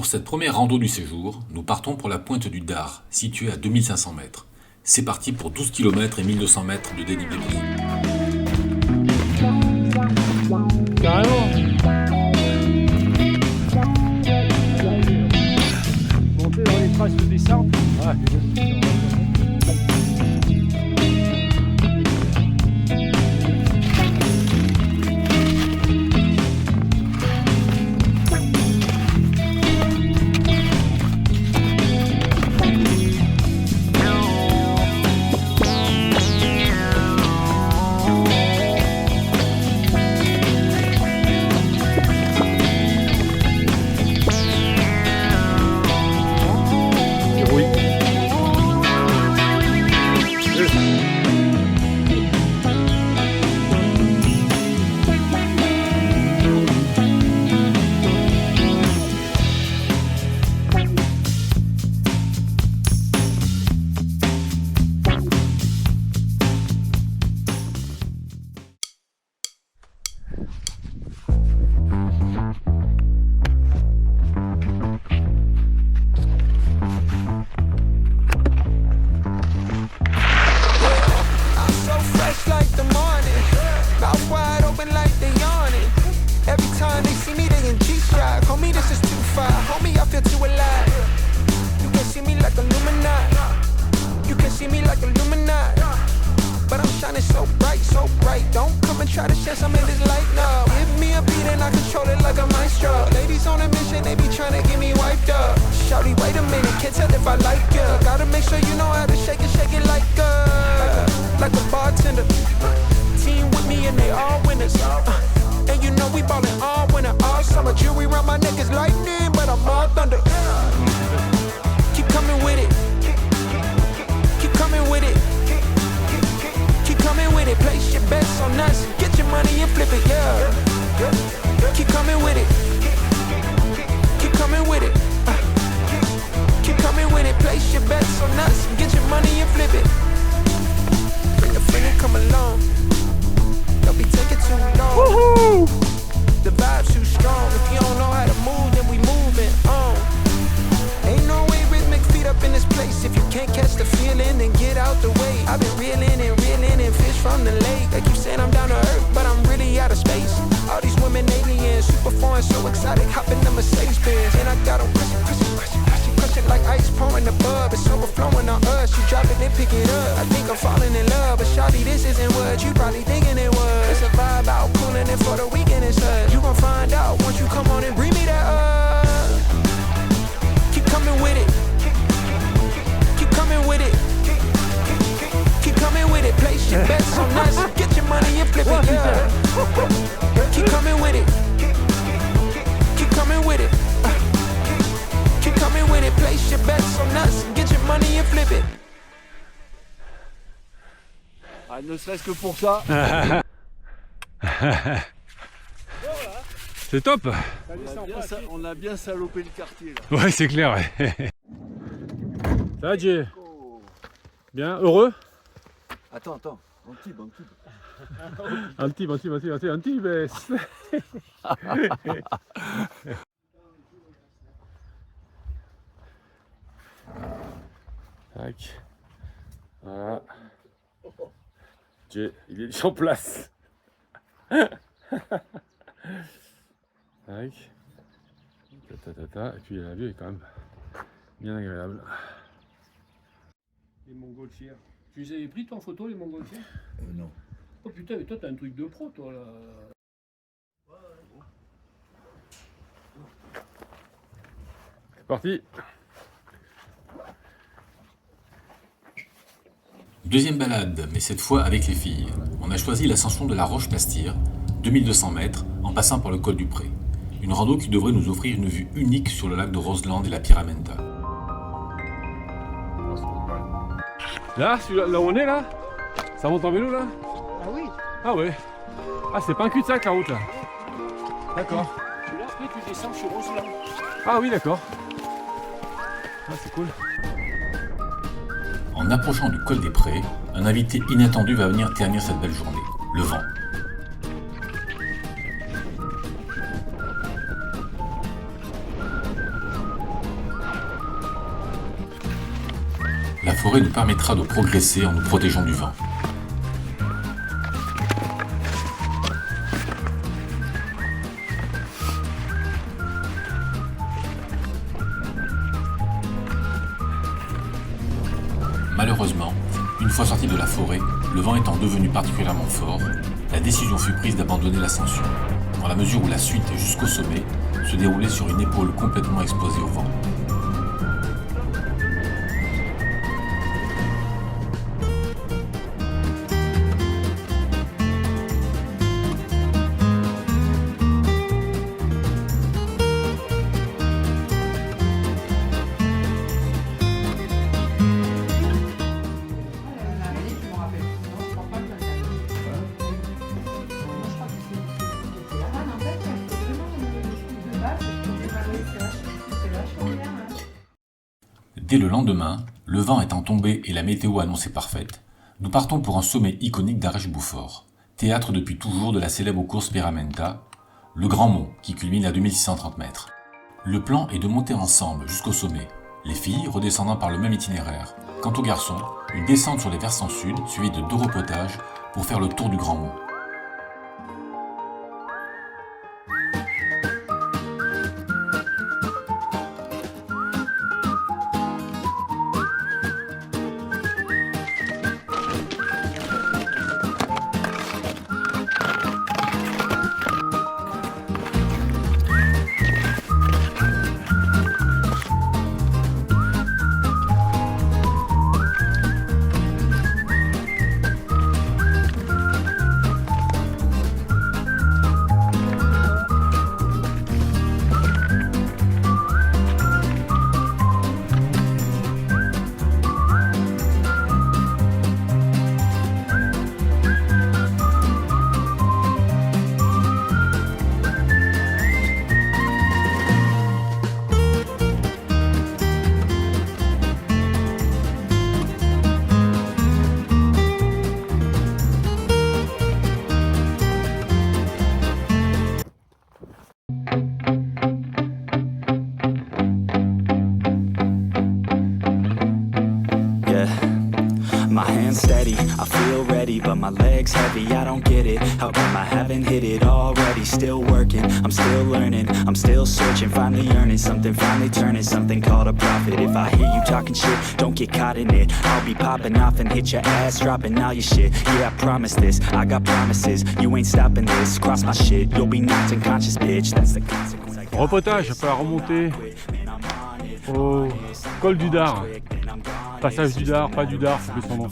cette première rando du séjour, nous partons pour la pointe du Dard, située à 2500 mètres. C'est parti pour 12 km et 1200 mètres de dénivelé. Carrément. Monter dans les traces de descente. Ouais. Ah, ne serait-ce que pour ça. C'est top. On a bien salopé le quartier là. Ouais, c'est clair. Ouais. Ça va, Jay? Bien, heureux? Attends, un petit. Un petit, mais... Tac. Voilà. Jay, il est en place. Tac. Et puis la vue est quand même bien agréable. Les montgolfières. Tu les avais pris toi en photo les montgolfières? Non. Oh putain, mais toi t'as un truc de pro toi là. C'est parti. Deuxième balade, mais cette fois avec les filles. On a choisi l'ascension de la Roche-Pastir, 2200 mètres, en passant par le col du Pré. Une rando qui devrait nous offrir une vue unique sur le lac de Roseland et la Pyramenta. Là, là où on est là, ça monte en vélo là? Ah oui. Ah ouais. Ah, c'est pas un cul-de-sac la route là. D'accord. Et là après tu descends sur Roseland. Ah oui, d'accord. Ah, c'est cool. En approchant du col des Prés, un invité inattendu va venir ternir cette belle journée, le vent. La forêt nous permettra de progresser en nous protégeant du vent. Malheureusement, une fois sorti de la forêt, le vent étant devenu particulièrement fort, la décision fut prise d'abandonner l'ascension, dans la mesure où la suite jusqu'au sommet se déroulait sur une épaule complètement exposée au vent. Dès le lendemain, le vent étant tombé et la météo annoncée parfaite, nous partons pour un sommet iconique d'Arèche-Beaufort, théâtre depuis toujours de la célèbre course Pyramenta, le Grand Mont qui culmine à 2630 mètres. Le plan est de monter ensemble jusqu'au sommet, les filles redescendant par le même itinéraire. Quant aux garçons, une descente sur les versants sud suivie de 2 repotages pour faire le tour du Grand Mont. My hands steady, I feel ready, but my legs heavy, I don't get it. How come I haven't hit it already? Still working, I'm still learning, I'm still searching, finally earning something, finally turning something called a profit. If I hear you talking shit, don't get caught in it. I'll be popping off and hit your ass, dropping all your shit. Yeah, I promise this, I got promises, you ain't stopping this. Cross my shit, you'll be knocked unconscious, bitch. That's the consequence. Repotage après la remontée au col du Dard. Passage du Dard, pas du Dard, c'est son nom.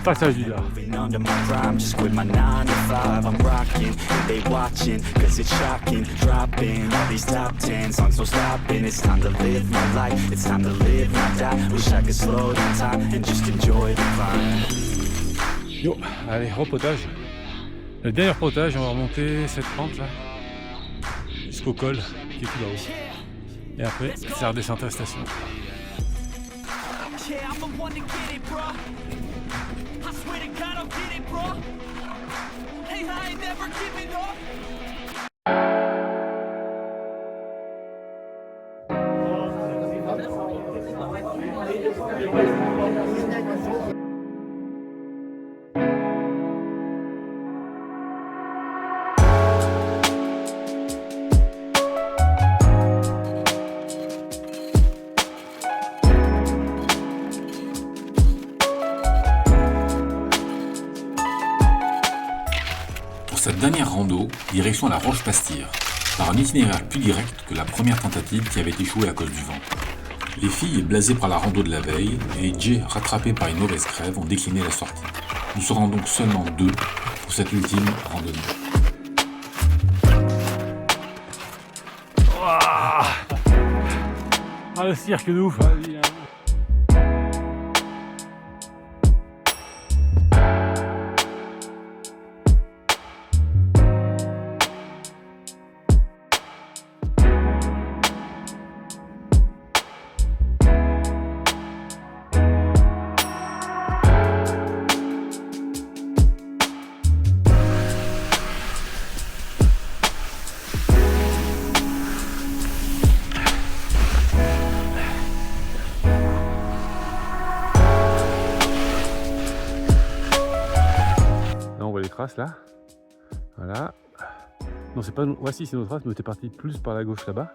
Passage du Dard. Under my prime, just quit my 9 to 5. I'm rocking, they watching, cause it's shocking. Dropping all these top 10 songs, no stopping. It's time to live my life, it's time to live, not die. Wish I could slow down time and just enjoy the climb. Yo, allez, repotage. Le dernier repotage, on va remonter cette pente là, jusqu'au col qui est tout là-haut. Et après, c'est la redescente à la station. Yeah, I'm the one to get it, bro. I swear to God, I'll get it, bro. Hey, I ain't never giving up. Pour cette dernière rando, direction la Roche-Pastir, par un itinéraire plus direct que la première tentative qui avait échoué à cause du vent. Les filles, blasées par la rando de la veille, et Jay, rattrapé par une mauvaise crève, ont décliné la sortie. Nous serons donc seulement 2 pour cette ultime randonnée. Ah, le cirque de ouf. trace là. Voilà. Non, c'est pas. Ouais, si, c'est notre trace, mais on était parti plus par la gauche là-bas.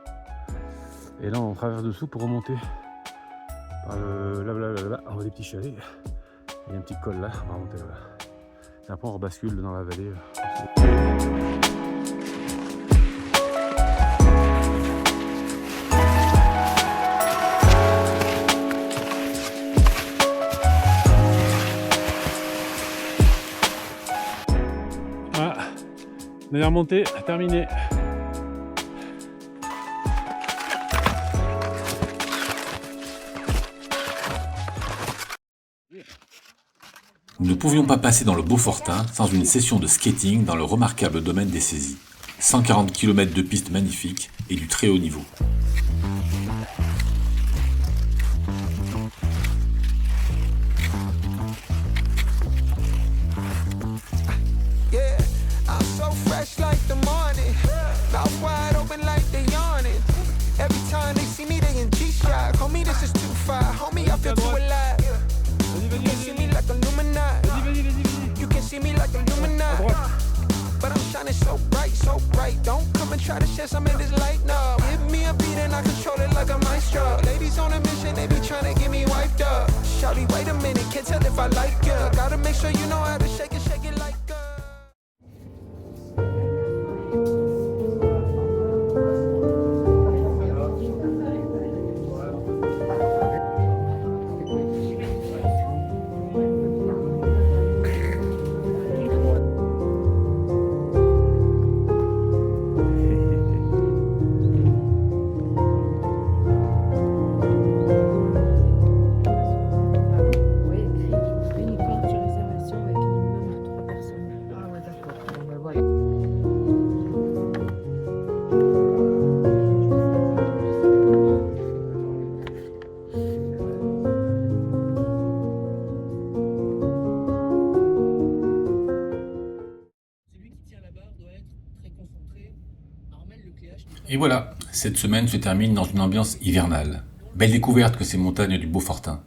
Et là, on traverse dessous pour remonter par le. Là-bas. On voit des petits chalets. Il y a un petit col là. On va remonter là. Et après, on rebascule dans la vallée. Dernière montée terminée. Nous ne pouvions pas passer dans le Beaufortain sans une session de skating dans le remarquable domaine des saisies. 140 km de pistes magnifiques et du très haut niveau. Like the morning, mouth wide open like they yawning. Every time they see me, they in G-Shock. Homie, this is too far. Homie, I feel too alive. You can see me like Illuminati. You can see me like Illuminati. But I'm shining so bright. Don't come and try to share some of this light, no. Give me a beat and I control it like a maestro. Ladies on a mission, they be trying to get me wiped up. Shawty, wait a minute, can't tell if I like you. Gotta make sure you know how to shake it like Et voilà, cette semaine se termine dans une ambiance hivernale. Belle découverte que ces montagnes du Beaufortain.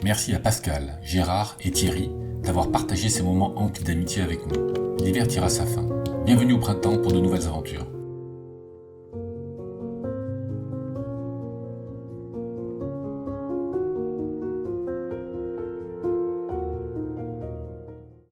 Merci à Pascal, Gérard et Thierry d'avoir partagé ces moments emplis d'amitié avec nous. L'hiver tire à sa fin. Bienvenue au printemps pour de nouvelles aventures.